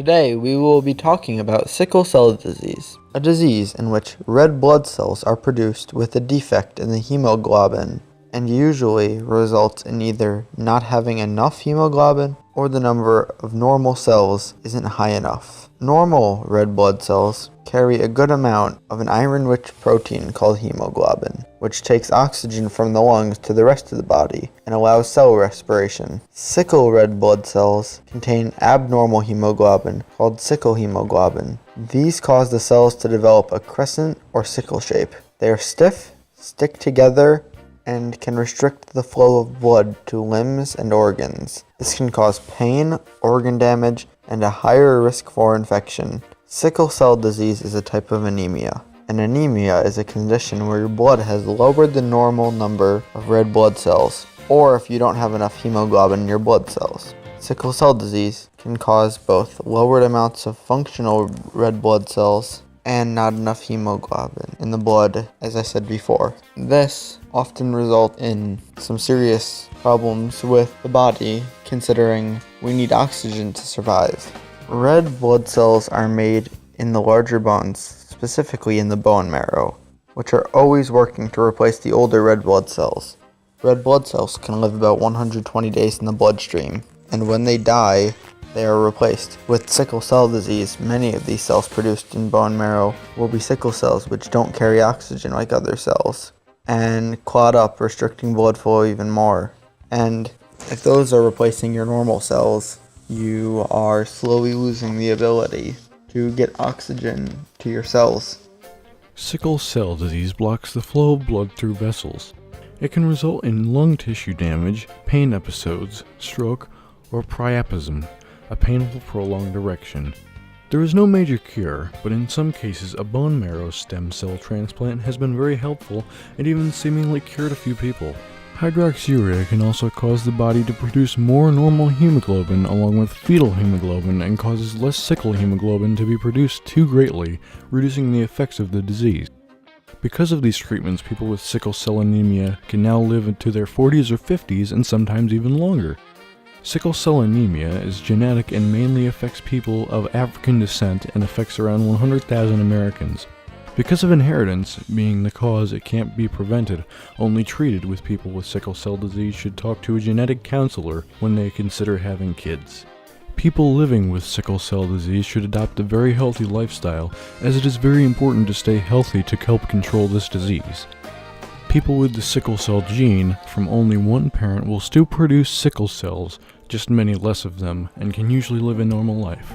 Today we will be talking about sickle cell disease, a disease in which red blood cells are produced with a defect in the hemoglobin and usually results in either not having enough hemoglobin or the number of normal cells isn't high enough. Normal red blood cells carry a good amount of an iron-rich protein called hemoglobin, which takes oxygen from the lungs to the rest of the body and allows cell respiration. Sickle red blood cells contain abnormal hemoglobin called sickle hemoglobin. These cause the cells to develop a crescent or sickle shape. They are stiff, stick together, and can restrict the flow of blood to limbs and organs. This can cause pain, organ damage, and a higher risk for infection. Sickle cell disease is a type of anemia. An anemia is a condition where your blood has lowered the normal number of red blood cells, or if you don't have enough hemoglobin in your blood cells. Sickle cell disease can cause both lowered amounts of functional red blood cells and not enough hemoglobin in the blood, as I said before. This often results in some serious problems with the body, considering we need oxygen to survive. Red blood cells are made in the larger bones, specifically in the bone marrow, which are always working to replace the older red blood cells. Red blood cells can live about 120 days in the bloodstream, and when they die, they are replaced. With sickle cell disease, many of these cells produced in bone marrow will be sickle cells which don't carry oxygen like other cells and clot up, restricting blood flow even more. And if those are replacing your normal cells, you are slowly losing the ability to get oxygen to your cells. Sickle cell disease blocks the flow of blood through vessels. It can result in lung tissue damage, pain episodes, stroke, or priapism, a painful prolonged erection. There is no major cure, but in some cases a bone marrow stem cell transplant has been very helpful and even seemingly cured a few people. Hydroxyurea can also cause the body to produce more normal hemoglobin along with fetal hemoglobin and causes less sickle hemoglobin to be produced too greatly, reducing the effects of the disease. Because of these treatments, people with sickle cell anemia can now live into their 40s or 50s and sometimes even longer. Sickle cell anemia is genetic and mainly affects people of African descent and affects around 100,000 Americans. Because of inheritance being the cause, it can't be prevented, only treated. With people with sickle cell disease should talk to a genetic counselor when they consider having kids. People living with sickle cell disease should adopt a very healthy lifestyle, as it is very important to stay healthy to help control this disease. People with the sickle cell gene from only one parent will still produce sickle cells, just many less of them, and can usually live a normal life.